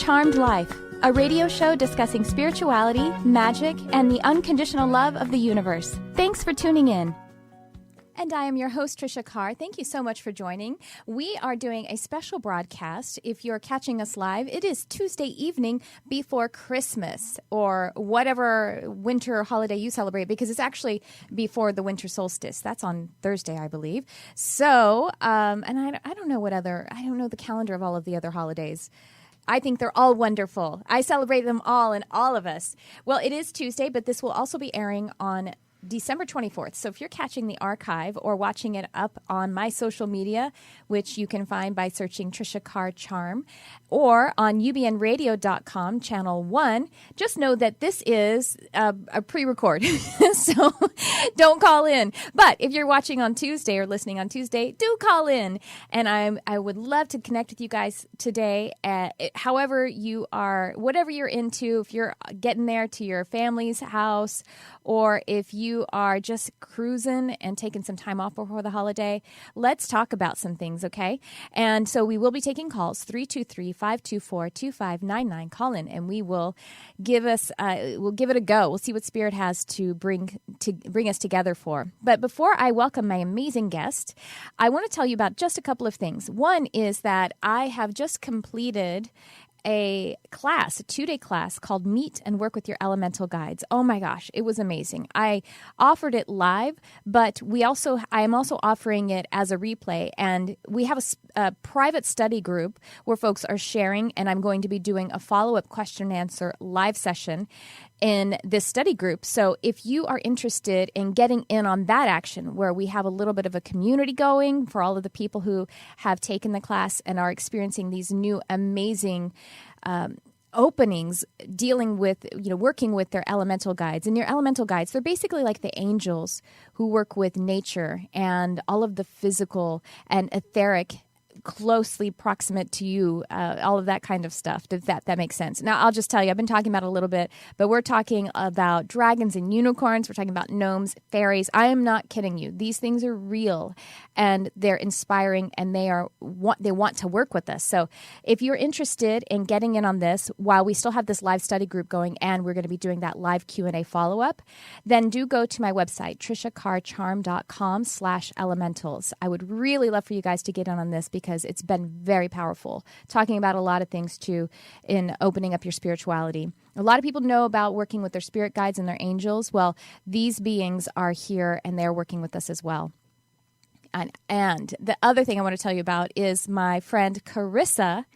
Charmed Life, a radio show discussing spirituality, magic, and the unconditional love of the universe. Thanks for tuning in. And I am your host, Trisha Carr. Thank you so much for joining. We are doing a special broadcast. If you're catching us live, it is Tuesday evening before Christmas or whatever winter holiday you celebrate, because it's actually before the winter solstice. That's on Thursday, I believe. So, and I don't know I don't know the calendar of all of the other holidays. I think they're all wonderful. I celebrate them all, and all of us. Well, it is Tuesday, but this will also be airing on December 24th. So if you're catching the archive or watching it up on my social media, which you can find by searching Trisha Carr Charm, or on ubnradio.com, channel 1, just know that this is a pre-record. So don't call in. But if you're watching on Tuesday or listening on Tuesday, do call in. And I would love to connect with you guys today. However you are, whatever you're into, if you're getting there to your family's house, or if you are just cruising and taking some time off before the holiday, let's talk about some things, okay? And so we will be taking calls, 323-524-2599. Call in, and we will we'll give it a go. We'll see what Spirit has to bring us together for. But before I welcome my amazing guest, I want to tell you about just a couple of things. One is that I have just completed a 2-day class called Meet and Work with Your Elemental Guides. Oh my gosh, it was amazing. I offered it live, but I am also offering it as a replay, and we have a private study group where folks are sharing, and I'm going to be doing a follow-up question and answer live session in this study group. So if you are interested in getting in on that action, where we have a little bit of a community going for all of the people who have taken the class and are experiencing these new amazing openings, dealing with, working with their elemental guides. And your elemental guides, they're basically like the angels who work with nature and all of the physical and etheric closely proximate to you, all of that kind of stuff. Does that makes sense? Now, I'll just tell you, I've been talking about it a little bit, but we're talking about dragons and unicorns. We're talking about gnomes, fairies. I am not kidding you. These things are real, and they're inspiring, and they want to work with us. So if you're interested in getting in on this while we still have this live study group going, and we're going to be doing that live Q&A follow-up, then do go to my website, trishacarcharm.com/elementals. I would really love for you guys to get in on this, because it's been very powerful, talking about a lot of things too in opening up your spirituality. A lot of people know about working with their spirit guides and their angels. Well, these beings are here, and they're working with us as well. And the other thing I want to tell you about is my friend Carissa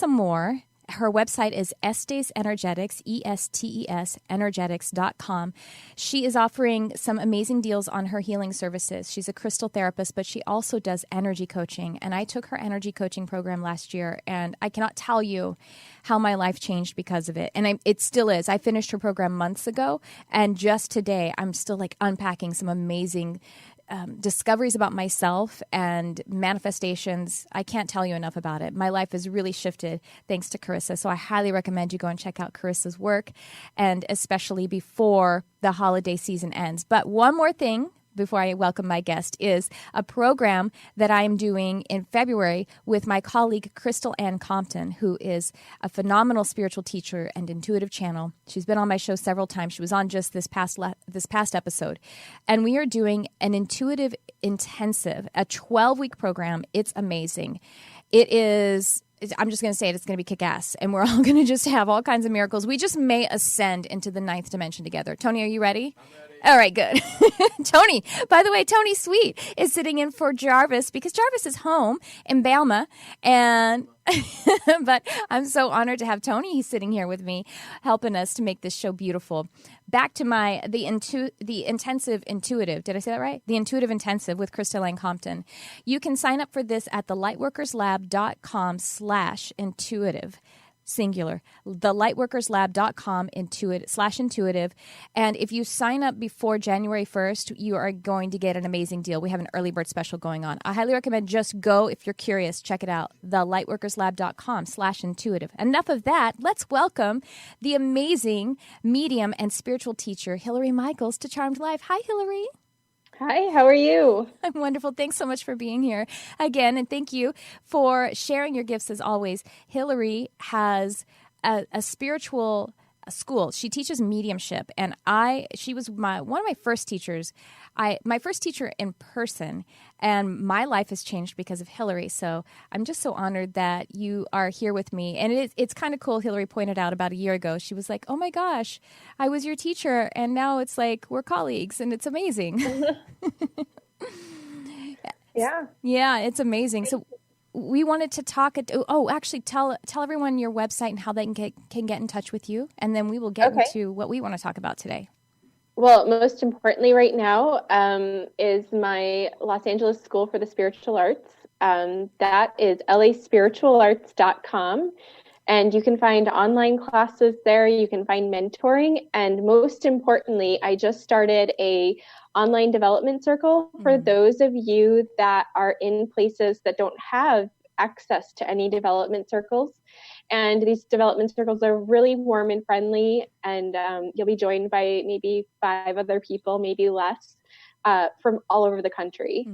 Moore. Her website is Estes Energetics, ESTES, energetics.com. She is offering some amazing deals on her healing services. She's a crystal therapist, but she also does energy coaching. And I took her energy coaching program last year, and I cannot tell you how my life changed because of it. And it still is. I finished her program months ago, and just today I'm still unpacking some amazing discoveries about myself and manifestations. I can't tell you enough about it. My life has really shifted thanks to Carissa. So I highly recommend you go and check out Carissa's work, and especially before the holiday season ends. But one more thing before I welcome my guest is a program that I'm doing in February with my colleague Crystal Ann Compton, who is a phenomenal spiritual teacher and intuitive channel. She's been on my show several times. She was on just this past episode. And we are doing an intuitive intensive, a 12-week program. It's amazing. I'm just going to say it's going to be kick-ass, and we're all going to just have all kinds of miracles. We just may ascend into the 9th dimension together. Tony, are you ready? I'm ready. All right, good. Tony, by the way, Tony Sweet is sitting in for Jarvis, because Jarvis is home in Balma, and but I'm so honored to have Tony. He's sitting here with me, helping us to make this show beautiful. Back to the intensive intuitive. Did I say that right? The intuitive intensive with Crystal Ann Compton. You can sign up for this at thelightworkerslab.com/intuitive. Singular, thelightworkerslab.com/intuitive. And if you sign up before January 1st, you are going to get an amazing deal. We have an early bird special going on. I highly recommend just go if you're curious. Check it out, thelightworkerslab.com/intuitive. Enough of that. Let's welcome the amazing medium and spiritual teacher, Hillary Michaels, to Charmed Life. Hi, Hillary. Hi, how are you? I'm wonderful. Thanks so much for being here again. And thank you for sharing your gifts as always. Hillary has a spiritual school. She teaches mediumship. And she was one of my first teachers. My first teacher in person. And my life has changed because of Hillary. So I'm just so honored that you are here with me. And it's kind of cool. Hillary pointed out about a year ago, she was like, oh my gosh, I was your teacher. And now it's like we're colleagues and it's amazing. Yeah. Yeah, it's amazing. So we wanted to talk. Actually, tell everyone your website and how they can get in touch with you, and then we will get Okay. into what we want to talk about today. Well, most importantly, right now is my Los Angeles School for the Spiritual Arts. That is laspiritualarts.com. And you can find online classes there. You can find mentoring. And most importantly, I just started a online development circle for those of you that are in places that don't have access to any development circles. And these development circles are really warm and friendly. And you'll be joined by maybe 5 other people, maybe less, from all over the country.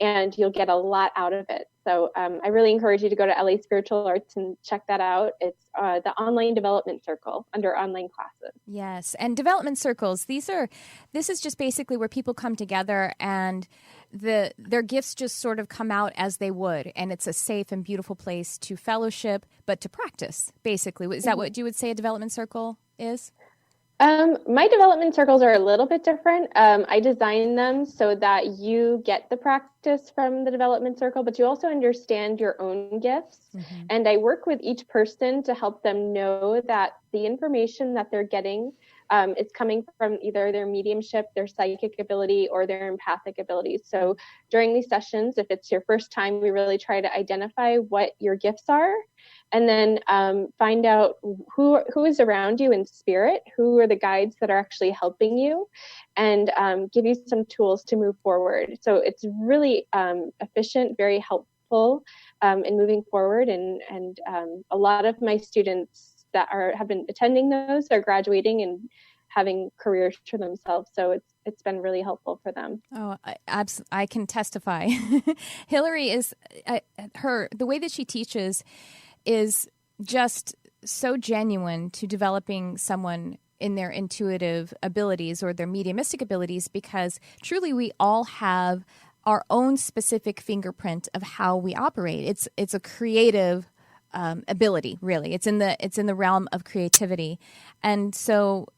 And you'll get a lot out of it. So I really encourage you to go to LA Spiritual Arts and check that out. It's the online development circle under online classes. Yes, and development circles. This is just basically where people come together and their gifts just sort of come out as they would, and it's a safe and beautiful place to fellowship, but to practice. Basically, is that what you would say a development circle is? My development circles are a little bit different. I design them so that you get the practice from the development circle, but you also understand your own gifts. And I work with each person to help them know that the information that they're getting is coming from either their mediumship, their psychic ability, or their empathic abilities. So during these sessions, if it's your first time, we really try to identify what your gifts are. And then find out who is around you in spirit, who are the guides that are actually helping you, and give you some tools to move forward. So it's really efficient, very helpful in moving forward. And a lot of my students that have been attending those are graduating and having careers for themselves. So it's been really helpful for them. Oh, I can testify. Hillary is the way that she teaches is just so genuine to developing someone in their intuitive abilities or their mediumistic abilities, because truly we all have our own specific fingerprint of how we operate. It's a creative ability, really. It's in the realm of creativity. And so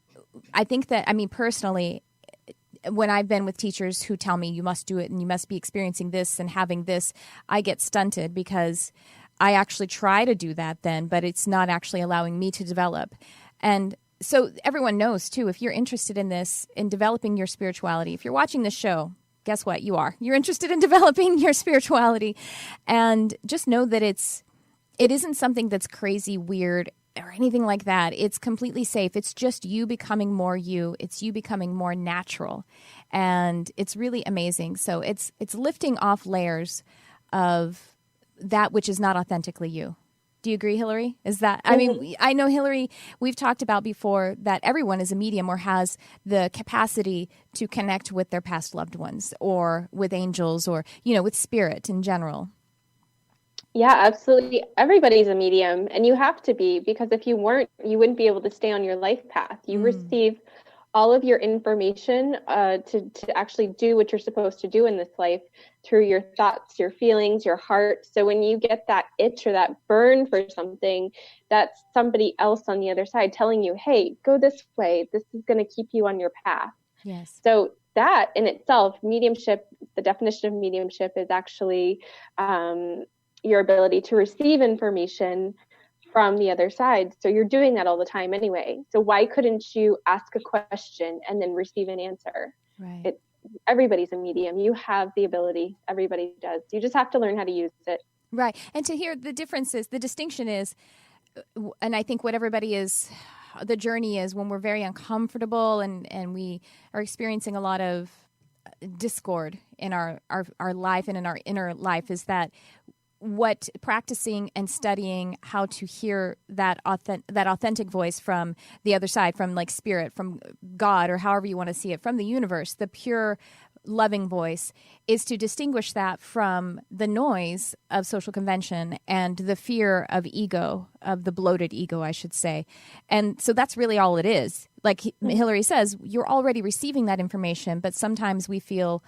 I think that, personally, when I've been with teachers who tell me you must do it and you must be experiencing this and having this, I get stunted because I actually try to do that then, but it's not actually allowing me to develop. And so everyone knows, too, if you're interested in this, in developing your spirituality, if you're watching this show, guess what? You are. You're interested in developing your spirituality. And just know that it isn't something that's crazy, weird, or anything like that. It's completely safe. It's just you becoming more you. It's you becoming more natural. And it's really amazing. So it's lifting off layers of that which is not authentically you. Do you agree, Hillary? Is that, I know, Hillary, we've talked about before that everyone is a medium or has the capacity to connect with their past loved ones or with angels or, with spirit in general. Yeah, absolutely. Everybody's a medium, and you have to be, because if you weren't, you wouldn't be able to stay on your life path. You receive all of your information to actually do what you're supposed to do in this life through your thoughts, your feelings, your heart. So when you get that itch or that burn for something, that's somebody else on the other side telling you, hey, go this way. This is going to keep you on your path. Yes. So that in itself, mediumship, the definition of mediumship is actually your ability to receive information from the other side. So you're doing that all the time anyway. So why couldn't you ask a question and then receive an answer? Right. Everybody's a medium. You have the ability. Everybody does. You just have to learn how to use it. Right. And to hear the differences, the distinction is, and I think what everybody is, the journey is when we're very uncomfortable and we are experiencing a lot of discord in our life and in our inner life, is that what practicing and studying how to hear that authentic voice from the other side, from like spirit, from God, or however you want to see it, from the universe, the pure loving voice is to distinguish that from the noise of social convention and the fear of ego, of the bloated ego, I should say. And so that's really all it is. Like Hillary says, you're already receiving that information, but sometimes we feel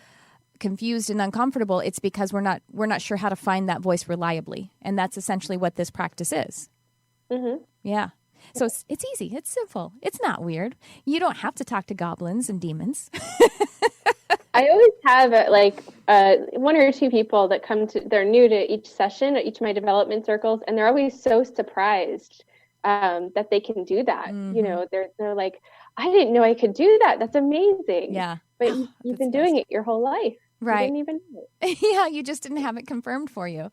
confused and uncomfortable. It's because we're not sure how to find that voice reliably. And that's essentially what this practice is. Mm-hmm. Yeah. So it's easy. It's simple. It's not weird. You don't have to talk to goblins and demons. I always have one or two people that they're new to each session, each of my development circles, and they're always so surprised that they can do that. Mm-hmm. You know, they're like, I didn't know I could do that. That's amazing. Yeah. But you've been doing it your whole life. Right. You didn't even know it. Yeah, you just didn't have it confirmed for you.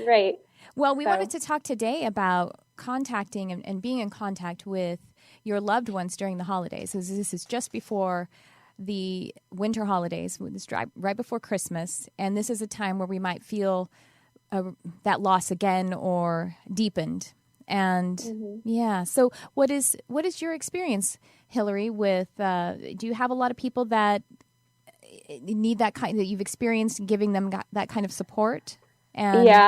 Right. Well, we wanted to talk today about contacting and being in contact with your loved ones during the holidays. This is just before the winter holidays, right before Christmas, and this is a time where we might feel that loss again or deepened. And yeah, so what is your experience, Hillary? With do you have a lot of people that need that you've experienced giving them that kind of support? And, yeah.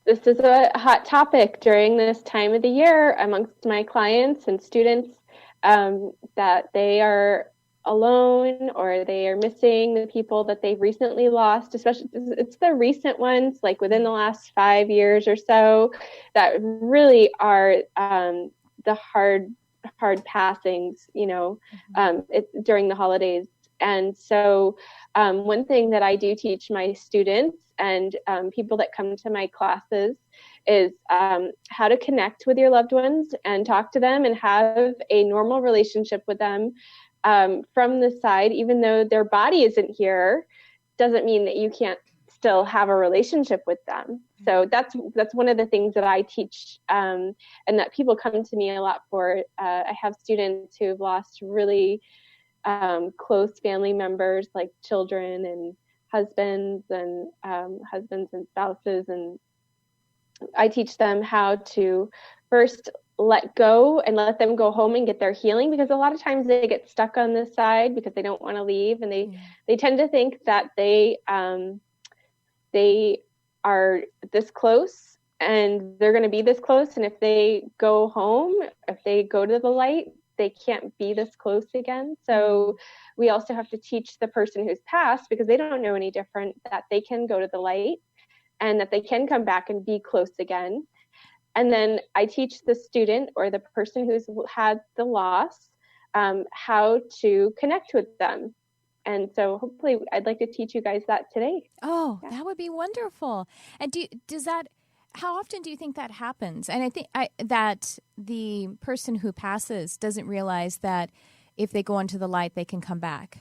This is a hot topic during this time of the year amongst my clients and students, that they are alone or they are missing the people that they've recently lost. Especially, it's the recent ones, like within the last 5 years or so, that really are the hard passings. You know, during the holidays. And so one thing that I do teach my students and people that come to my classes is how to connect with your loved ones and talk to them and have a normal relationship with them from the side. Even though their body isn't here, doesn't mean that you can't still have a relationship with them. So that's one of the things that I teach, and that people come to me a lot for. I have students who've lost really close family members, like children and husbands and spouses, and I teach them how to first let go and let them go home and get their healing, because a lot of times they get stuck on this side because they don't want to leave, and they tend to think that they are this close and they're going to be this close, and if they go home, if they go to the light, they can't be this close again. So we also have to teach the person who's passed, because they don't know any different, that they can go to the light and that they can come back and be close again. And then I teach the student or the person who's had the loss how to connect with them. And so hopefully I'd like to teach you guys that today. Oh, yeah. That would be wonderful. And how often do you think that happens? And I think that the person who passes doesn't realize that if they go into the light, they can come back.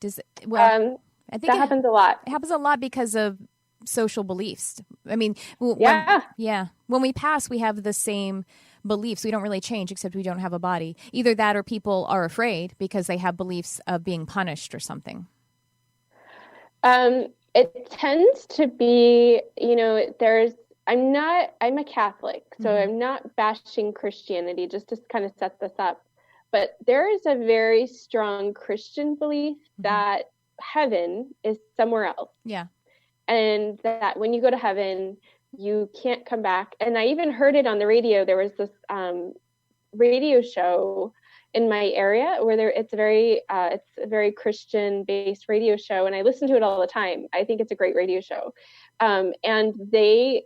I think that happens a lot. It happens a lot because of social beliefs. I mean, when we pass, we have the same beliefs. We don't really change, except we don't have a body. Either that or people are afraid because they have beliefs of being punished or something. It tends to be, I'm a Catholic, so I'm not bashing Christianity, just to kind of set this up. But there is a very strong Christian belief that heaven is somewhere else. Yeah. And that when you go to heaven, you can't come back. And I even heard it on the radio. There was this radio show in my area where it's a very Christian-based radio show, and I listen to it all the time. I think it's a great radio show. And they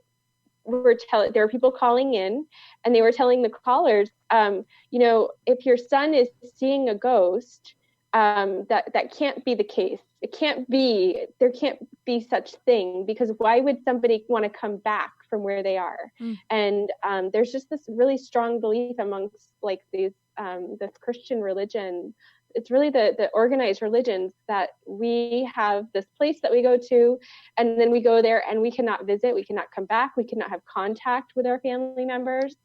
there were people calling in, and they were telling the callers, if your son is seeing a ghost, that can't be the case. There can't be such thing, because why would somebody want to come back from where they are? And there's just this really strong belief amongst like this Christian religion. It's really the organized religions that we have this place that we go to, and then we go there and we cannot visit, we cannot come back, we cannot have contact with our family members.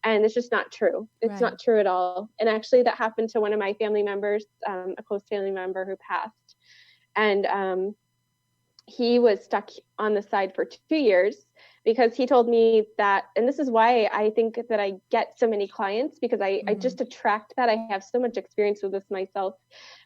And it's just not true. It's not true at all. And actually that happened to one of my family members, a close family member who passed. And he was stuck on the side for 2 years because he told me that, and this is why I think that I get so many clients, because I just attract that. I have so much experience with this myself,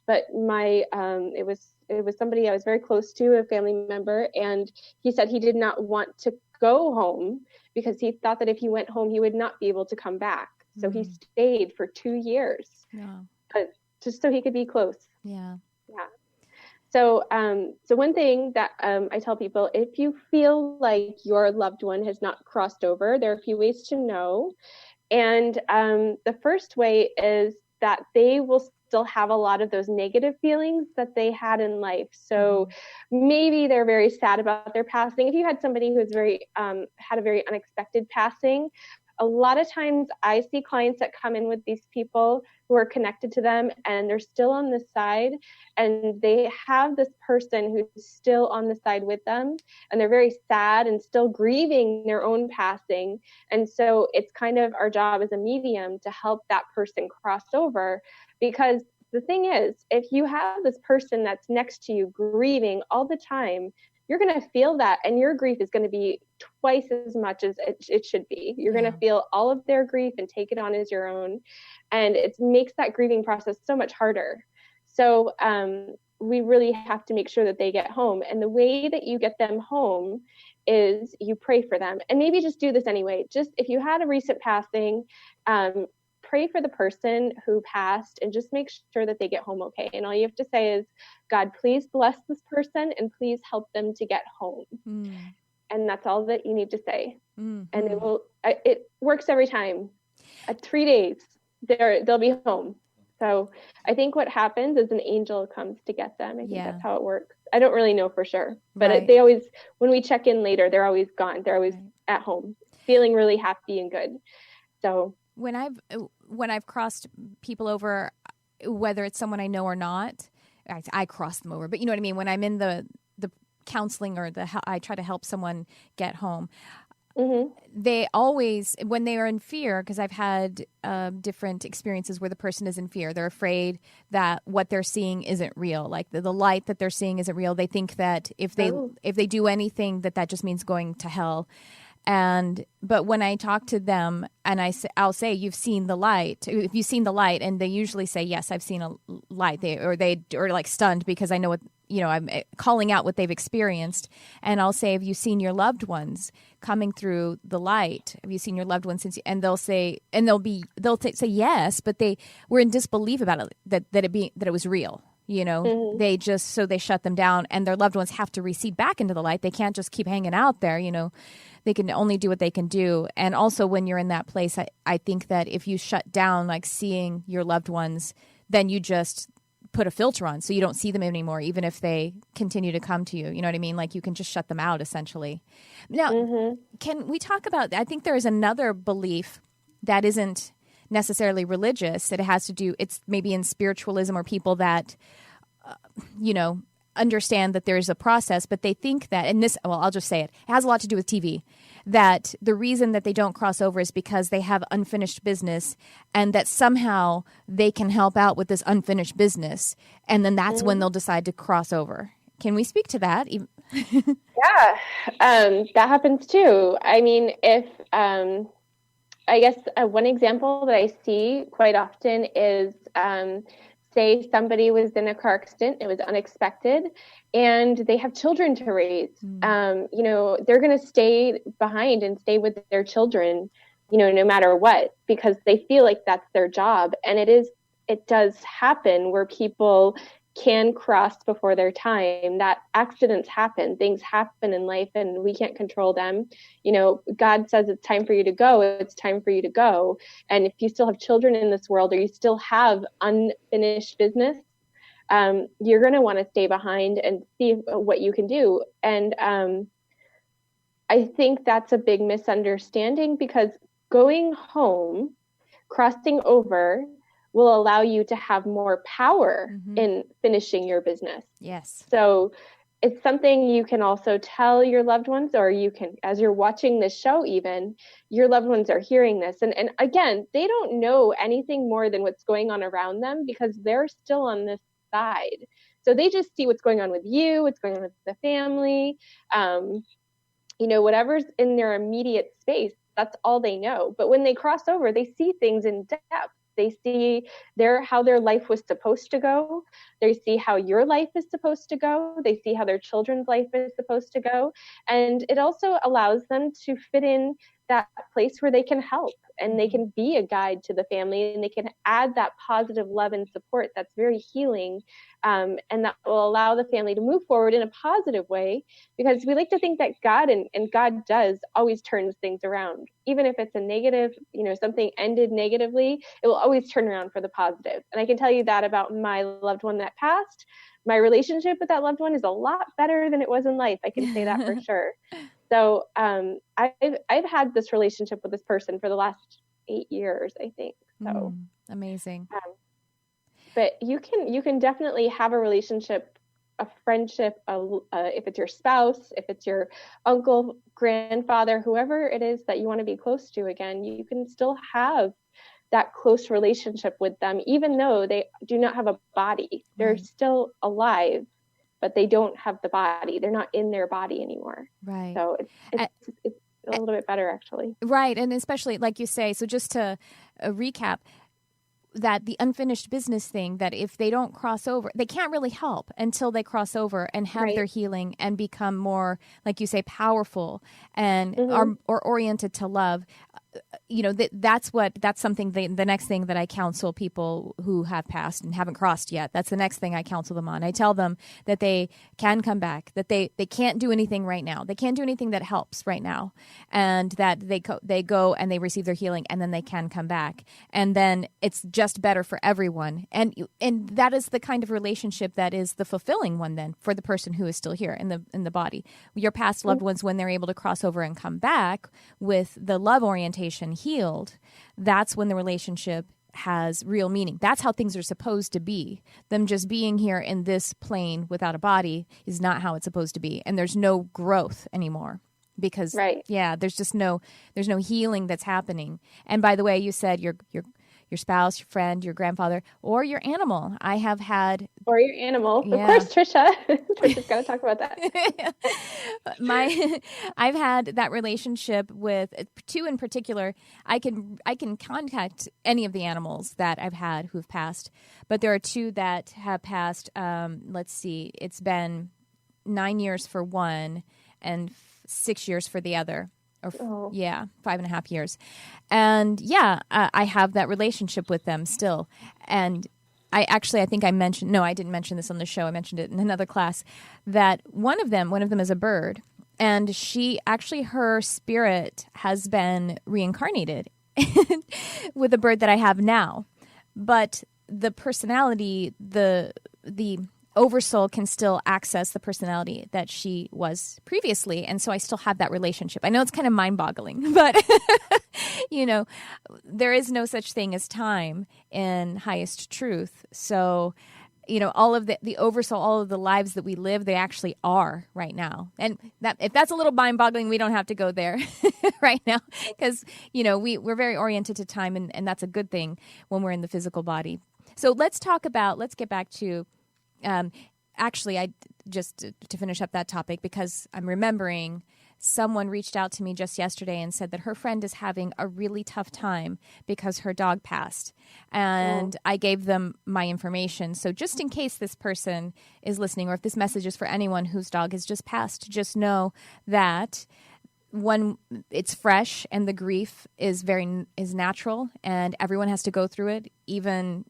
but it was somebody I was very close to, a family member, and he said he did not want to go home because he thought that if he went home, he would not be able to come back. So he stayed for 2 years, but just so he could be close. Yeah. Yeah. So, so one thing that I tell people, if you feel like your loved one has not crossed over, there are a few ways to know. And the first way is that they will still have a lot of those negative feelings that they had in life. So maybe they're very sad about their passing. If you had somebody who's had a very unexpected passing, a lot of times I see clients that come in with these people who are connected to them and they're still on the side, and they have this person who's still on the side with them, and they're very sad and still grieving their own passing. And so it's kind of our job as a medium to help that person cross over, because the thing is, if you have this person that's next to you grieving all the time, you're going to feel that, and your grief is going to be twice as much as it should be. You're going to feel all of their grief and take it on as your own, and it makes that grieving process so much harder. So we really have to make sure that they get home, and the way that you get them home is you pray for them. And maybe just do this anyway. Just if you had a recent passing, pray for the person who passed and just make sure that they get home okay. And all you have to say is, God, please bless this person and please help them to get home. And that's all that you need to say. And it works every time. At 3 days, they'll be home. So I think what happens is an angel comes to get them. I think that's how it works. I don't really know for sure, but they always, when we check in later, they're always gone. They're always at home, feeling really happy and good. So when I've crossed people over, whether it's someone I know or not, I cross them over. But you know what I mean? When I'm in the counseling or I try to help someone get home, they always, when they are in fear, because I've had different experiences where the person is in fear. They're afraid that what they're seeing isn't real. Like the light that they're seeing isn't real. They think that if they do anything, that just means going to hell. But when I talk to them and I'll say, you've seen the light. If you've seen the light, and they usually say, yes, I've seen a light. They are like stunned because I know what, I'm calling out what they've experienced. And I'll say, have you seen your loved ones coming through the light? Have you seen your loved ones since? And they'll say, and they'll say yes, but they were in disbelief about it, that it was real. They shut them down, and their loved ones have to recede back into the light. They can't just keep hanging out there. They can only do what they can do. And also when you're in that place, I think that if you shut down, like seeing your loved ones, then you just put a filter on, so you don't see them anymore, even if they continue to come to you. You know what I mean? Like you can just shut them out, essentially. Now, can we talk about, I think there is another belief that isn't necessarily religious, that it has to do, it's maybe in spiritualism, or people that, understand that there's a process, but they think that, and this, well, I'll just say it has a lot to do with TV, that the reason that they don't cross over is because they have unfinished business, and that somehow they can help out with this unfinished business, and then that's when they'll decide to cross over. Can we speak to that? Yeah, that happens too. I mean, if I guess one example that I see quite often is, say somebody was in a car accident, it was unexpected, and they have children to raise. They're going to stay behind and stay with their children, no matter what, because they feel like that's their job. And it does happen where people can cross before their time, that accidents happen, things happen in life, and we can't control them. God says it's time for you to go, it's time for you to go. And if you still have children in this world, or you still have unfinished business, you're going to want to stay behind and see what you can do. And I think that's a big misunderstanding, because going home, crossing over, will allow you to have more power in finishing your business. Yes. So it's something you can also tell your loved ones, or you can, as you're watching this show, even your loved ones are hearing this. And again, they don't know anything more than what's going on around them, because they're still on this side. So they just see what's going on with you, what's going on with the family. whatever's in their immediate space, that's all they know. But when they cross over, they see things in depth. They see how their life was supposed to go. They see how your life is supposed to go. They see how their children's life is supposed to go. And it also allows them to fit in that place where they can help and they can be a guide to the family, and they can add that positive love and support that's very healing, and that will allow the family to move forward in a positive way, because we like to think that God, and God does, always turns things around. Even if it's a negative, something ended negatively, it will always turn around for the positive. And I can tell you that about my loved one that passed. My relationship with that loved one is a lot better than it was in life. I can say that for sure. So I've had this relationship with this person for the last 8 years, I think. So amazing. But you can definitely have a relationship, a friendship, if it's your spouse, if it's your uncle, grandfather, whoever it is that you want to be close to again, you can still have that close relationship with them, even though they do not have a body. They're still alive, but they don't have the body. They're not in their body anymore. Right. So it's a little bit better, actually. Right. And especially, like you say, so just to recap, that the unfinished business thing, that if they don't cross over, they can't really help until they cross over and have their healing and become more, like you say, powerful and are oriented to love. That's something, the next thing that I counsel people who have passed and haven't crossed yet. That's the next thing I counsel them on. I tell them that they can come back, that they can't do anything right now. They can't do anything that helps right now, and that they go and they receive their healing, and then they can come back. And then it's just better for everyone. And that is the kind of relationship that is the fulfilling one then for the person who is still here in the body. Your past loved ones, when they're able to cross over and come back with the love orientation healed, that's when the relationship has real meaning. That's how things are supposed to be. Them just being here in this plane without a body is not how it's supposed to be. And there's no growth anymore because there's no healing that's happening. And by the way, you said your spouse, your friend, your grandfather, or your animal. I have had... Or your animal. Yeah. Of course, Trisha. Trisha's got to talk about that. I've had that relationship with two in particular. I can contact any of the animals that I've had who've passed, but there are two that have passed. Let's see. It's been 9 years for one and 6 years for the other. 5.5 years. And I have that relationship with them still. And I think I mentioned, no, I didn't mention this on the show. I mentioned it in another class, that one of them is a bird. And her spirit has been reincarnated with a bird that I have now. But the personality, the Oversoul can still access the personality that she was previously. And so I still have that relationship. I know it's kind of mind-boggling, but, there is no such thing as time in highest truth. So, all of the Oversoul, all of the lives that we live, they actually are right now. And if that's a little mind-boggling, we don't have to go there right now because, we're very oriented to time, and that's a good thing when we're in the physical body. So let's get back to... I just to finish up that topic, because I'm remembering someone reached out to me just yesterday and said that her friend is having a really tough time because her dog passed. And I gave them my information. So just in case this person is listening, or if this message is for anyone whose dog has just passed, just know that when it's fresh and the grief is natural, and everyone has to go through it, even,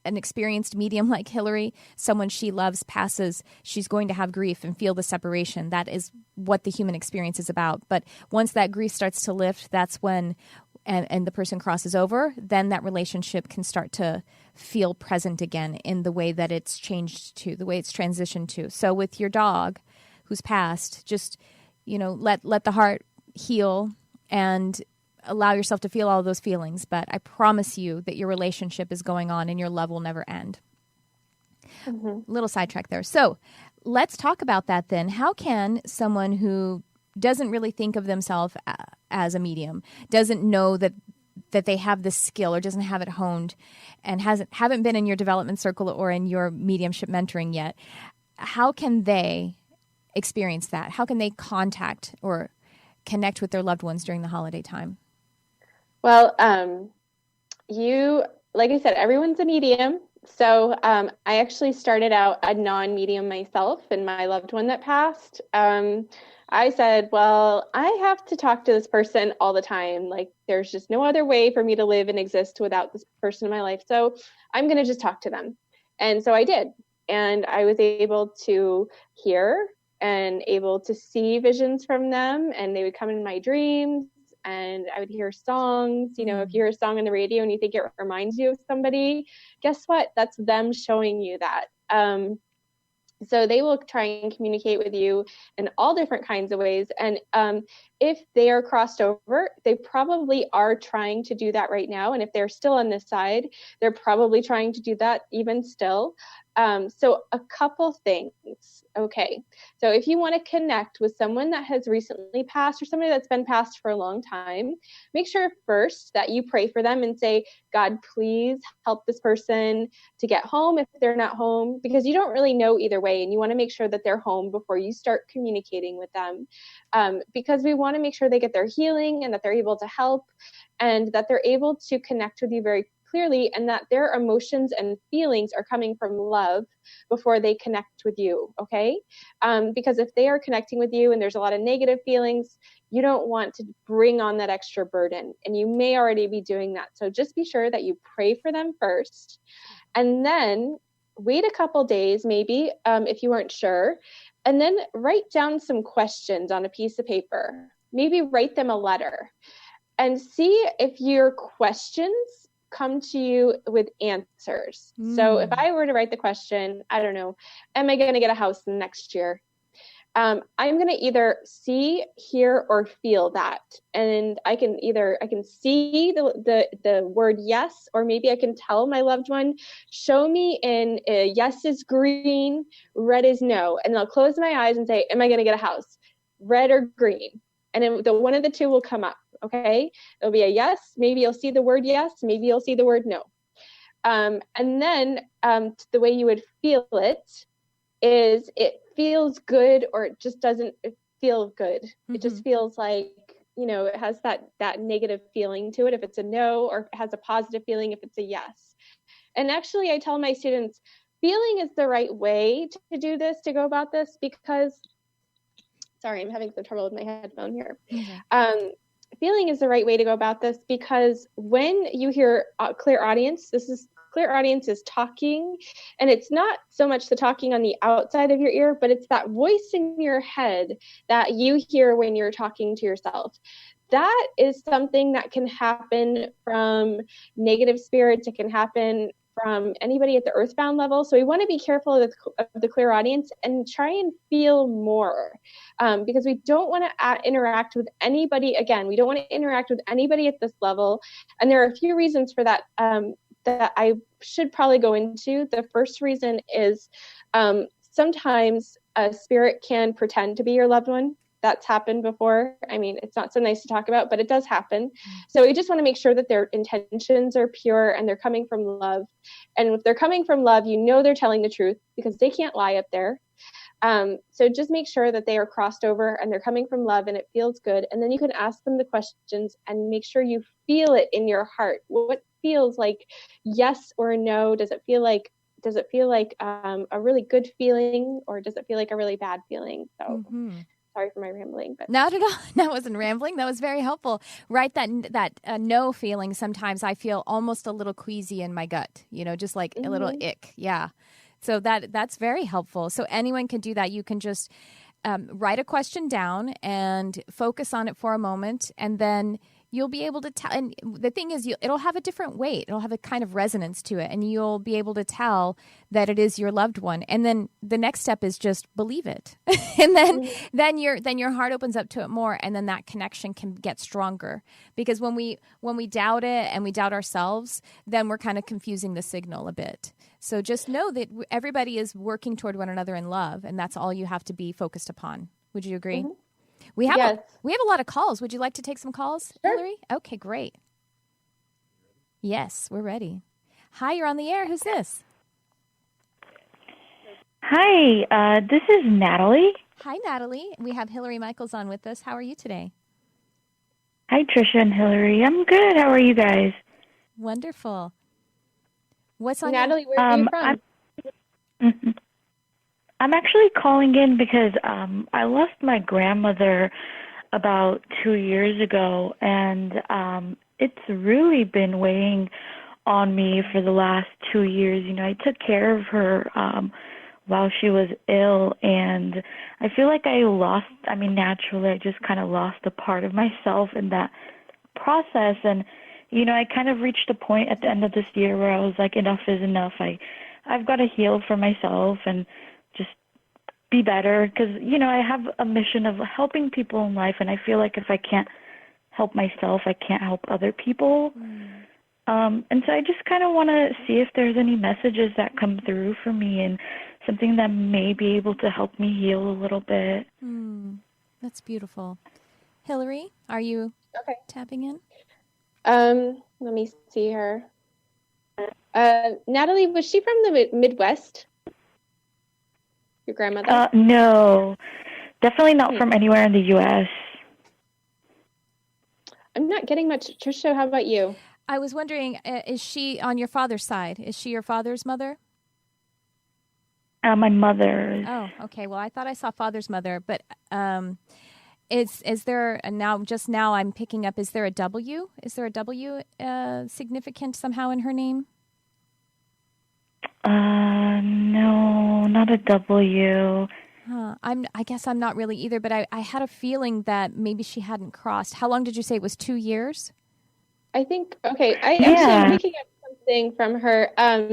an experienced medium like Hillary, someone she loves passes, she's going to have grief and feel the separation. That is what the human experience is about. But once that grief starts to lift, that's when, and the person crosses over, then that relationship can start to feel present again in the way that it's changed to, the way it's transitioned to. So with your dog who's passed, just, let the heart heal and allow yourself to feel all of those feelings, but I promise you that your relationship is going on and your love will never end. Little sidetrack there. So let's talk about that then. How can someone who doesn't really think of themselves as a medium, doesn't know that they have this skill or doesn't have it honed, and haven't been in your development circle or in your mediumship mentoring yet, how can they experience that? How can they contact or connect with their loved ones during the holiday time? Well, like I said, everyone's a medium. So I actually started out a non-medium myself and my loved one that passed. I said, well, I have to talk to this person all the time. Like, there's just no other way for me to live and exist without this person in my life. So I'm going to just talk to them. And so I did. And I was able to hear and able to see visions from them. And they would come in my dreams and I would hear songs. You know, if you hear a song on the radio and you think it reminds you of somebody, guess what? That's them showing you that. So they will try and communicate with you in all different kinds of ways. And if they are crossed over, they probably are trying to do that right now. And if they're still on this side, they're probably trying to do that even still. So a couple things. Okay. So if you want to connect with someone that has recently passed or somebody that's been passed for a long time, make sure first that you pray for them and say, God, please help this person to get home if they're not home, because you don't really know either way. And you want to make sure that they're home before you start communicating with them, because we want to make sure they get their healing and that they're able to help and that they're able to connect with you very clearly, and that their emotions and feelings are coming from love before they connect with you, okay? Because if they are connecting with you and there's a lot of negative feelings, you don't want to bring on that extra burden, and you may already be doing that. So just be sure that you pray for them first, and then wait a couple days maybe, if you weren't sure, and then write down some questions on a piece of paper. Maybe write them a letter and see if your questions come to you with answers. So if I were to write the question, I don't know, am I going to get a house next year? I'm going to either see, hear, or feel that. And I can see the word yes, or maybe I can tell my loved one, show me in yes is green, red is no. And I'll close my eyes and say, am I going to get a house? Red or green? And then one of the two will come up. Okay, it'll be a yes. Maybe you'll see the word yes. Maybe you'll see the word no. And then the way you would feel it is it feels good, or it just doesn't feel good. Mm-hmm. It just feels like, you know, it has that negative feeling to it if it's a no, or it has a positive feeling if it's a yes. And actually, I tell my students, feeling is the right way to do this, to go about this, because, sorry, I'm having some trouble with my headphone here. Mm-hmm. Feeling is the right way to go about this, because when you hear clear audience, clear audience is talking, and it's not so much the talking on the outside of your ear, but it's that voice in your head that you hear when you're talking to yourself. That is something that can happen from negative spirits. It can happen from anybody at the earthbound level. So we want to be careful of the clear audience and try and feel more, because we don't want to interact with anybody. Again, we don't want to interact with anybody at this level. And there are a few reasons for that that I should probably go into. The first reason is sometimes a spirit can pretend to be your loved one. That's happened before. I mean, it's not so nice to talk about, but it does happen. So we just want to make sure that their intentions are pure and they're coming from love. And if they're coming from love, you know they're telling the truth, because they can't lie up there. So just make sure that they are crossed over and they're coming from love and it feels good. And then you can ask them the questions and make sure you feel it in your heart. What feels like yes or no? Does it feel like a really good feeling, or does it feel like a really bad feeling? So sorry for my rambling, but not at all. That wasn't rambling. That was very helpful. Right, that no feeling. Sometimes I feel almost a little queasy in my gut. You know, just like a little ick. Yeah. So that's very helpful. So anyone can do that. You can just write a question down and focus on it for a moment, and then you'll be able to tell. And the thing is, it'll have a different weight. It'll have a kind of resonance to it, and you'll be able to tell that it is your loved one. And then the next step is just believe it, and then your heart opens up to it more, and then that connection can get stronger. Because when we doubt it and we doubt ourselves, then we're kind of confusing the signal a bit. So just know that everybody is working toward one another in love, and that's all you have to be focused upon. Would you agree? Mm-hmm. We have a lot of calls. Would you like to take some calls, sure. Hillary? Okay, great. Yes, we're ready. Hi, you're on the air. Who's this? Hi, this is Natalie. Hi, Natalie. We have Hillary Michaels on with us. How are you today? Hi, Trisha and Hillary. I'm good. How are you guys? Wonderful. What's on Natalie, where are you from? I'm actually calling in because I lost my grandmother about 2 years ago, and it's really been weighing on me for the last 2 years. I took care of her while she was ill, and I feel like naturally I just kind of lost a part of myself in that process. And I kind of reached a point at the end of this year where I was like, enough is enough. I've got to heal for myself and just be better, because I have a mission of helping people in life, and I feel like if I can't help myself, I can't help other people. And so I just kind of want to see if there's any messages that come through for me and something that may be able to help me heal a little bit. That's beautiful. Hillary, are you tapping in? Let me see her. Natalie, was she from the Midwest? Your grandmother? No, definitely not from anywhere in the U.S. I'm not getting much. Trisha, how about you? I was wondering, is she on your father's side? Is she your father's mother? My mother's. Oh, okay. Well, I thought I saw father's mother, but is there now I'm picking up, is there a W? Is there a W significant somehow in her name? No, not a W. I guess I'm not really either, but I had a feeling that maybe she hadn't crossed. How long did you say it was? 2 years? I think, I'm picking up something from her.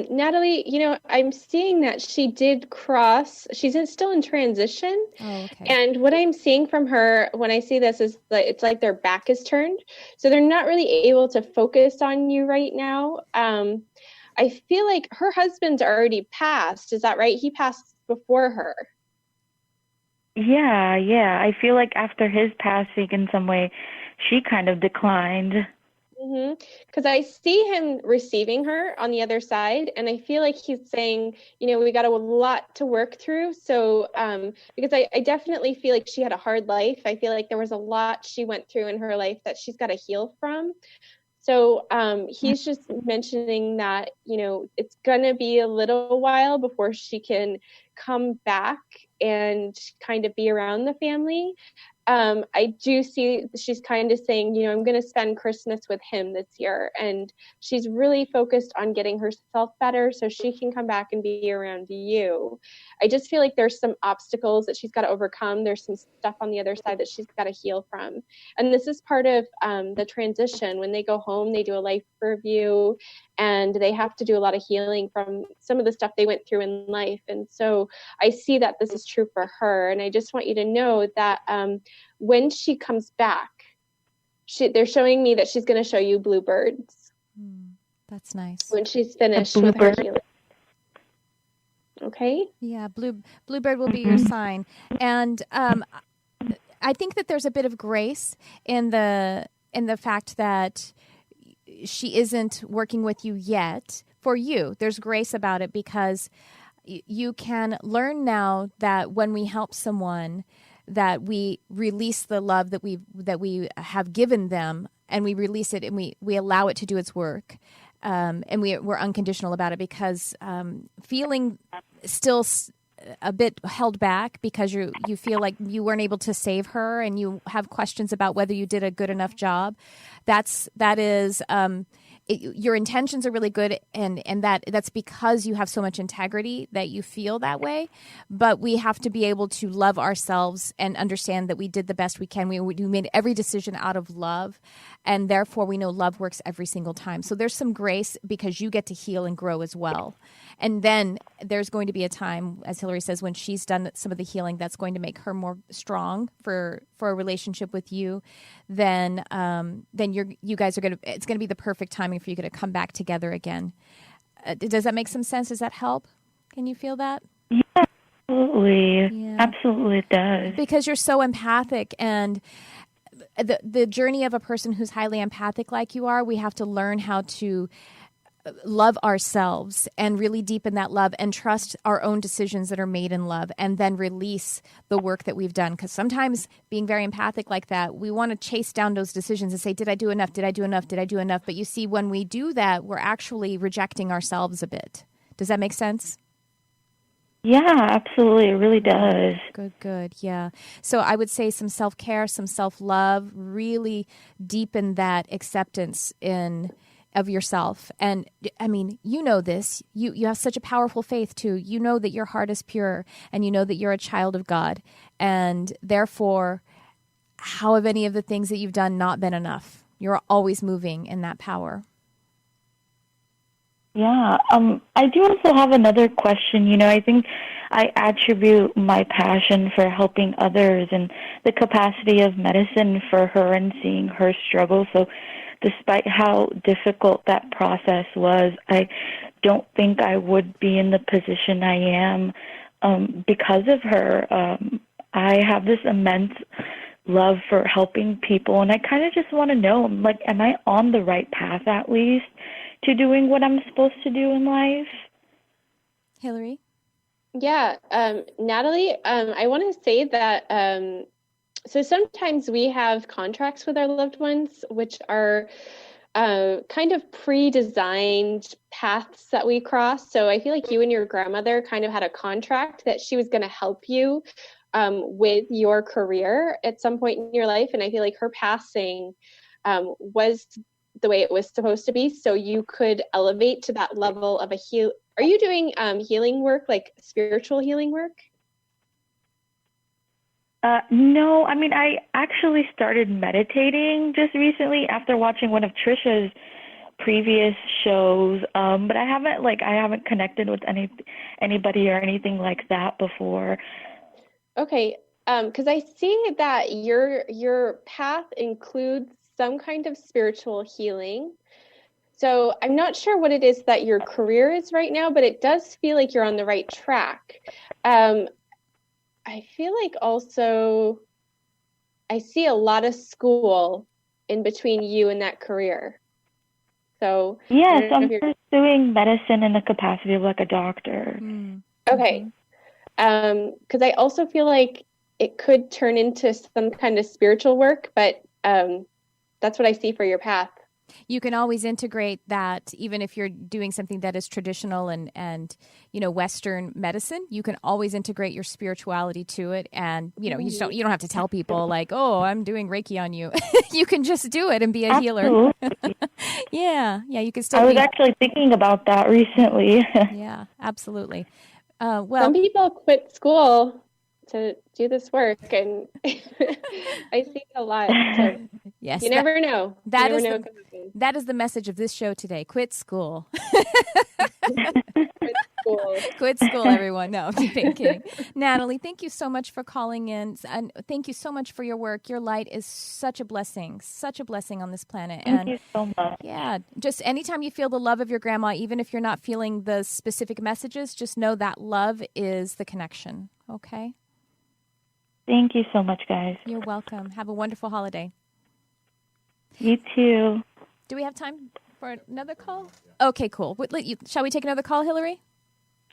Natalie, I'm seeing that she did cross. She's still in transition. Oh, okay. And what I'm seeing from her when I see this is that it's like their back is turned. So they're not really able to focus on you right now. I feel like her husband's already passed. Is that right? He passed before her. Yeah. I feel like after his passing in some way, she kind of declined. Because I see him receiving her on the other side, and I feel like he's saying, we got a lot to work through. So, because I definitely feel like she had a hard life. I feel like there was a lot she went through in her life that she's got to heal from. So he's just mentioning that, it's going to be a little while before she can come back and kind of be around the family. I do see she's kind of saying, I'm going to spend Christmas with him this year. And she's really focused on getting herself better so she can come back and be around you. I just feel like there's some obstacles that she's got to overcome. There's some stuff on the other side that she's got to heal from. And this is part of the transition. When they go home, they do a life review, and they have to do a lot of healing from some of the stuff they went through in life. And so I see that this is true for her. And I just want you to know that when she comes back, they're showing me that she's going to show you bluebirds. That's nice. When she's finished with her healing. Okay? Yeah, bluebird will be your sign. And I think that there's a bit of grace in the fact that she isn't working with you yet. For you, there's grace about it, because you can learn now that when we help someone, that we release the love that we have given them, and we release it, and we allow it to do its work, and we're unconditional about it, because feeling still a bit held back because you feel like you weren't able to save her, and you have questions about whether you did a good enough job. That is your intentions are really good, and that's because you have so much integrity that you feel that way. But we have to be able to love ourselves and understand that we did the best we can. We made every decision out of love, and therefore we know love works every single time. So there's some grace because you get to heal and grow as well. And then there's going to be a time, as Hillary says, when she's done some of the healing, that's going to make her more strong for a relationship with you. Then you guys are it's going to be the perfect timing for you to come back together again. Does that make some sense? Does that help? Can you feel that? Yeah, absolutely. Yeah. Absolutely it does. Because you're so empathic, and the journey of a person who's highly empathic like you are, we have to learn how to love ourselves and really deepen that love and trust our own decisions that are made in love, and then release the work that we've done. Because sometimes being very empathic like that, we want to chase down those decisions and say, did I do enough? Did I do enough? Did I do enough? But you see, when we do that, we're actually rejecting ourselves a bit. Does that make sense? Yeah, absolutely. It really does. Good. Yeah. So I would say some self-care, some self-love, really deepen that acceptance of yourself. And I mean, you know this. You have such a powerful faith too. You know that your heart is pure, and you know that you're a child of God. And therefore, how have any of the things that you've done not been enough? You're always moving in that power. Yeah. I do also have another question. You know, I think I attribute my passion for helping others and the capacity of medicine for her and seeing her struggle. So despite how difficult that process was, I don't think I would be in the position I am because of her. I have this immense love for helping people, and I kind of just want to know, like, am I on the right path at least to doing what I'm supposed to do in life? Hillary? Yeah, Natalie, I want to say that so sometimes we have contracts with our loved ones, which are kind of pre-designed paths that we cross. So I feel like you and your grandmother kind of had a contract that she was going to help you with your career at some point in your life. And I feel like her passing was the way it was supposed to be, so you could elevate to that level of a heal. Are you doing healing work, like spiritual healing work? No, I mean, I actually started meditating just recently after watching one of Trisha's previous shows, but I haven't connected with anybody or anything like that before. Okay, because I see that your path includes some kind of spiritual healing. So I'm not sure what it is that your career is right now, but it does feel like you're on the right track. I feel like also I see a lot of school in between you and that career. So yes, I'm pursuing medicine in the capacity of like a doctor. Okay. Because I also feel like it could turn into some kind of spiritual work, but that's what I see for your path. You can always integrate that, even if you're doing something that is traditional and Western medicine. You can always integrate your spirituality to it, and you don't have to tell people like, oh, I'm doing Reiki on you. You can just do it and be a healer. yeah, you can still. I was actually thinking about that recently. Yeah, absolutely. Some people quit school to do this work, and I see it a lot. So yes, you never know. That is the message of this show today. Quit school. Quit school, everyone. No, I'm kidding. Natalie, thank you so much for calling in, and thank you so much for your work. Your light is such a blessing on this planet. Thank you so much. Yeah, just anytime you feel the love of your grandma, even if you're not feeling the specific messages, just know that love is the connection. Okay? Thank you so much, guys. You're welcome. Have a wonderful holiday. You too. Do we have time for another call? Okay, cool. Shall we take another call, Hillary?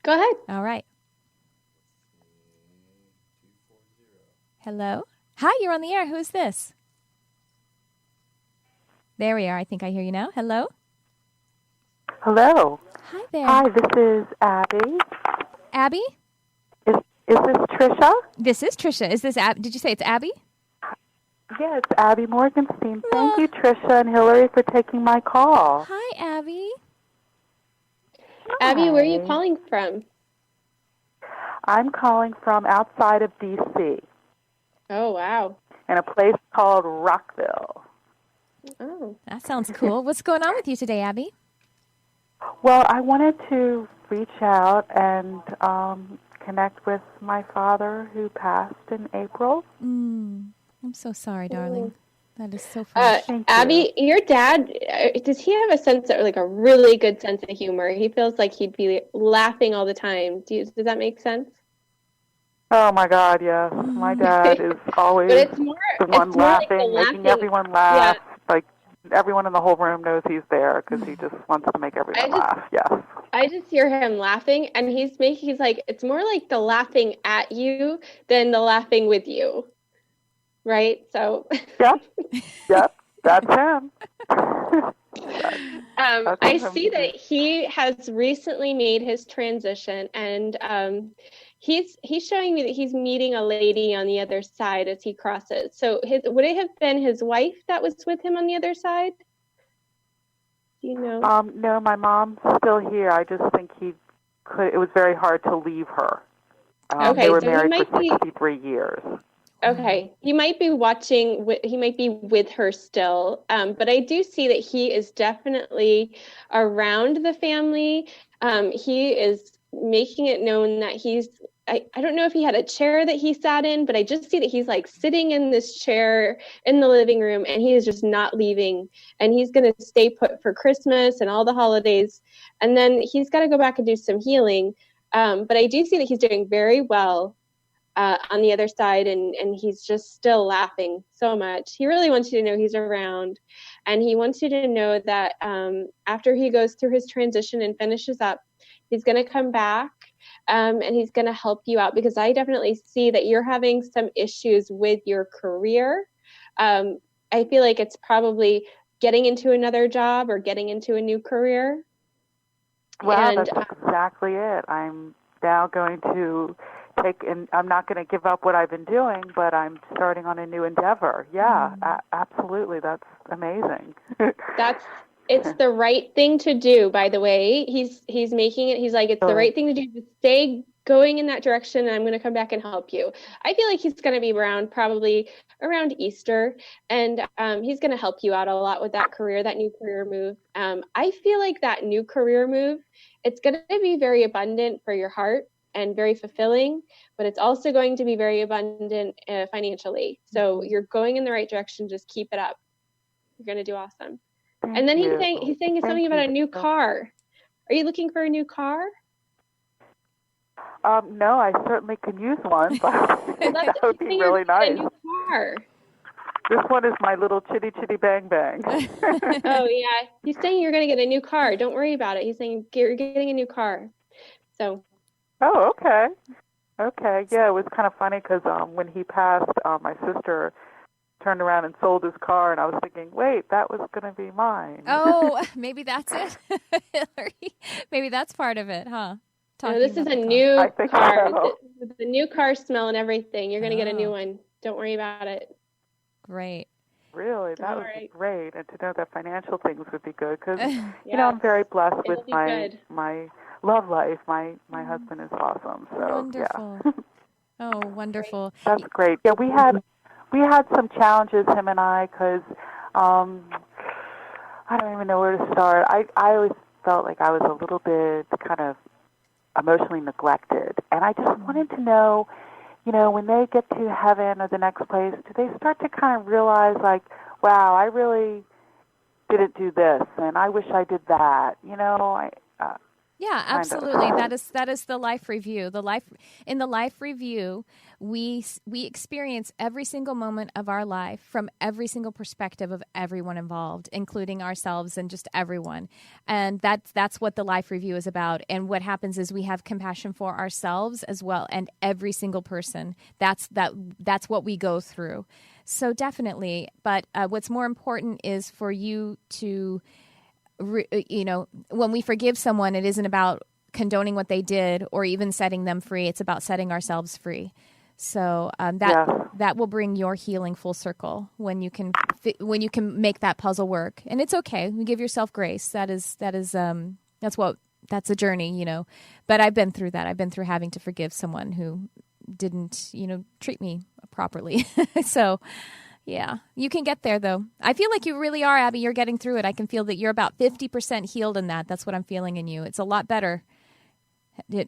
Go ahead. All right. Hello? Hi, you're on the air. Who is this? There we are. I think I hear you now. Hello? Hello. Hi there. Hi, this is Abby. Abby? Is this Trisha? This is Trisha. Is this Did you say it's Abby? Yeah, it's Abby Morgenstein. Thank you, Trisha and Hillary, for taking my call. Hi, Abby. Hi. Abby, where are you calling from? I'm calling from outside of D.C. Oh, wow. in a place called Rockville. Oh, That sounds cool. What's going on with you today, Abby? Well, I wanted to reach out and connect with my father who passed in April. I'm so sorry, darling. That is so funny. Abby, your dad, does he have a sense of, like, a really good sense of humor? He feels like he'd be laughing all the time. Does that make sense? Oh, my God, yes. My dad is always the one laughing, making everyone laugh. Yeah. Like, everyone in the whole room knows he's there because he just wants to make everyone laugh. Yes. I just hear him laughing, and he's like, it's more like the laughing at you than the laughing with you. Right? So. Yep, that's him. I see that he has recently made his transition, and he's showing me that he's meeting a lady on the other side as he crosses. So would it have been his wife that was with him on the other side? Do you know? No, my mom's still here. I just think it was very hard to leave her. Okay, they were so married for 63 years. Okay, he might be with her still, but I do see that he is definitely around the family. He is making it known that I don't know if he had a chair that he sat in, but I just see that he's like sitting in this chair in the living room, and he is just not leaving, and he's going to stay put for Christmas and all the holidays, and then he's got to go back and do some healing. But I do see that he's doing very well on the other side, and he's just still laughing so much. He really wants you to know he's around, and he wants you to know that after he goes through his transition and finishes up, he's going to come back, and he's going to help you out, because I definitely see that you're having some issues with your career. I feel like it's probably getting into another job or getting into a new career. Well, that's exactly it. I'm now going to I'm not going to give up what I've been doing, but I'm starting on a new endeavor. Yeah, absolutely. That's amazing. It's the right thing to do, by the way. He's making it. He's like, it's the right thing to do to stay going in that direction, and I'm going to come back and help you. I feel like he's going to be around probably around Easter, and he's going to help you out a lot with that new career move. I feel like that new career move, it's going to be very abundant for your heart and very fulfilling, but it's also going to be very abundant financially. So you're going in the right direction. Just keep it up. You're going to do awesome. And then he's saying something about a new car. Are you looking for a new car? No, I certainly can use one, but that would be really nice. A new car. This one is my little chitty chitty bang bang. Oh yeah, he's saying you're going to get a new car. Don't worry about it. He's saying you're getting a new car. So. Oh, okay. Okay, yeah, it was kind of funny because when he passed, my sister turned around and sold his car, and I was thinking, wait, that was going to be mine. Oh, maybe that's it, Hillary. Maybe that's part of it, huh? No, this is a new car. So. The new car smell and everything. You're going to get a new one. Don't worry about it. Great. Really, that would be great. And to know that financial things would be good because, you know, I'm very blessed with my love life. My husband is awesome. So wonderful. Yeah. Oh, wonderful. That's great. Yeah, we had some challenges, him and I, because I don't even know where to start. I always felt like I was a little bit kind of emotionally neglected, and I just wanted to know, you know, when they get to heaven or the next place, do they start to kind of realize, like, wow, I really didn't do this, and I wish I did that, you know? Yeah, absolutely. That is the life review. In the life review, we experience every single moment of our life from every single perspective of everyone involved, including ourselves and just everyone. And that's what the life review is about. And what happens is we have compassion for ourselves as well, and every single person. That's what we go through. So definitely. But what's more important is for you to. You know, when we forgive someone, it isn't about condoning what they did or even setting them free. It's about setting ourselves free. So that will bring your healing full circle when you can make that puzzle work. And it's okay. You give yourself grace. That's a journey, you know. But I've been through that. I've been through having to forgive someone who didn't, you know, treat me properly. So. Yeah, you can get there, though. I feel like you really are, Abby. You're getting through it. I can feel that you're about 50% healed in that. That's what I'm feeling in you. It's a lot better. I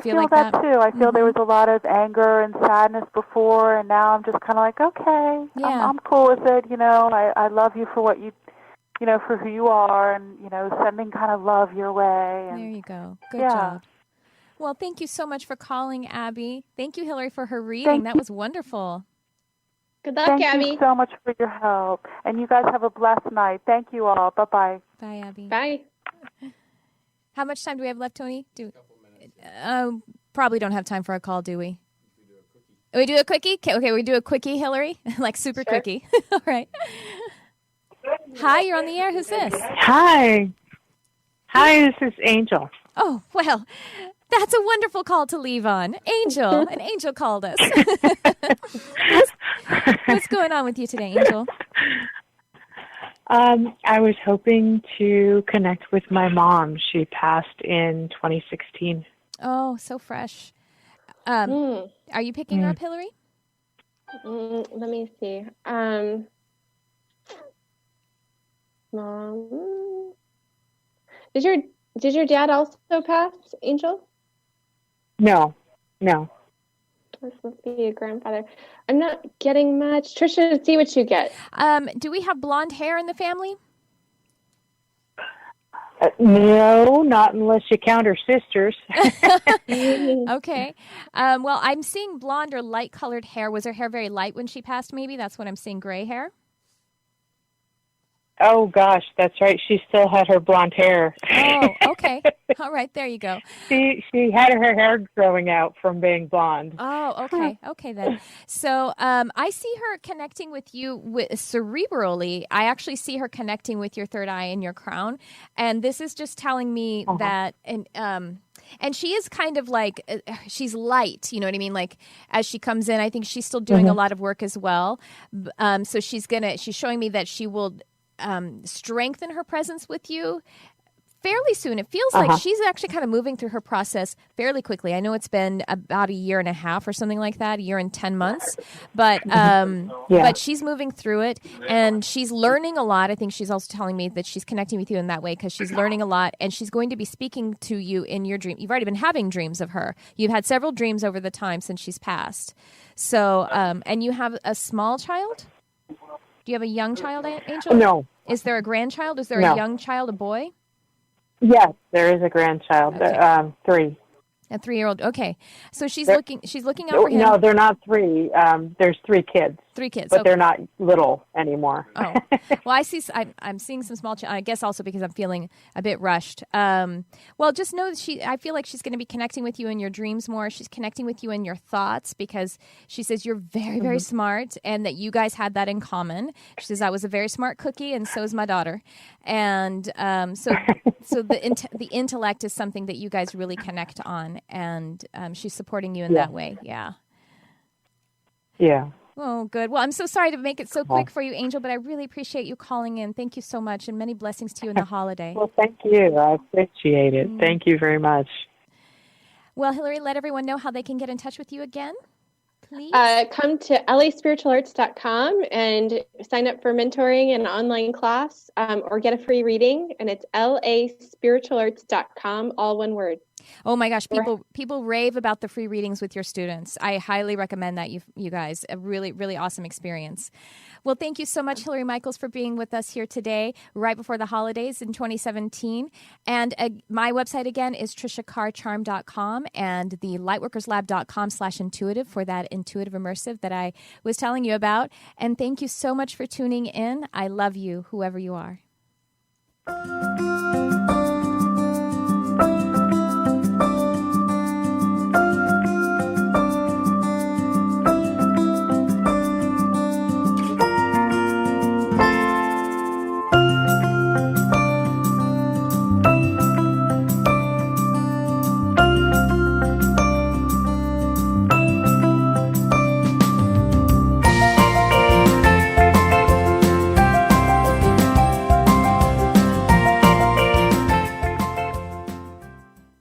feel like that too. I feel there was a lot of anger and sadness before, and now I'm just kind of like, okay, I'm cool with it. You know, I love you for what you know, for who you are, and, you know, sending kind of love your way. And, there you go. Good job. Well, thank you so much for calling, Abby. Thank you, Hillary, for her reading. That was wonderful. Good luck, Thank Abby. you so much for your help. And you guys have a blessed night. Thank you all. Bye-bye. Bye, Abby. Bye. How much time do we have left, Tony? Probably don't have time for a call, do we? We do a quickie? Okay, we do a quickie, Hillary? Like super quickie. All right. Hi, you're on the air. Who's this? Hi, this is Angel. Oh, well, that's a wonderful call to leave on. Angel. An angel called us. What's going on with you today, Angel? I was hoping to connect with my mom. She passed in 2016. Oh, so fresh. Are you picking her up, Hillary? Let me see. Mom, did your dad also pass, Angel? No. This must be a grandfather. I'm not getting much. Trisha, see what you get. Do we have blonde hair in the family? No, not unless you count her sisters. Okay. Well, I'm seeing blonde or light-colored hair. Was her hair very light when she passed, maybe? That's what I'm seeing, gray hair? Oh, gosh, that's right. She still had her blonde hair. Oh, okay. All right, there you go. She had her hair growing out from being blonde. Oh, okay. Okay, then. So I see her connecting with you cerebrally. I actually see her connecting with your third eye and your crown. And this is just telling me that... And she is kind of like, she's light, you know what I mean? Like, as she comes in, I think she's still doing a lot of work as well. So she's showing me that she will strengthen her presence with you fairly soon. It feels like she's actually kind of moving through her process fairly quickly. I know it's been about 1.5 years or something like that, 1 year and 10 months, but but she's moving through it and she's learning a lot. I think she's also telling me that she's connecting with you in that way because she's learning a lot and she's going to be speaking to you in your dream. You've already been having dreams of her. You've had several dreams over the time since she's passed. So, and you have a small child? Do you have a young child, Angel? No. Is there a grandchild? Is there a young child, a boy? Yes, there is a grandchild, 3. A 3-year-old. Okay, so she's looking out for him. No, they're not 3. There's 3 kids. 3 kids, but they're not little anymore. Oh, well, I'm seeing some small. I guess also because I'm feeling a bit rushed. Well, just know that I feel like she's going to be connecting with you in your dreams more. She's connecting with you in your thoughts because she says you're very, very smart, and that you guys had that in common. She says I was a very smart cookie, and so is my daughter, and so the intellect is something that you guys really connect on, and she's supporting you in that way. Yeah. Yeah. Oh, good. Well, I'm so sorry to make it so quick for you, Angel, but I really appreciate you calling in. Thank you so much, and many blessings to you in the holiday. Well, thank you. I appreciate it. Thank you very much. Well, Hillary, let everyone know how they can get in touch with you again, please. Come to laspiritualarts.com and sign up for mentoring and online class or get a free reading, and it's laspiritualarts.com, all one word. Oh my gosh, people rave about the free readings with your students. I highly recommend that, you guys. A really, really awesome experience. Well, thank you so much, Hillary Michaels, for being with us here today, right before the holidays in 2017. And my website, again, is trishacarrcharm.com and the lightworkerslab.com/intuitive for that intuitive immersive that I was telling you about. And thank you so much for tuning in. I love you, whoever you are.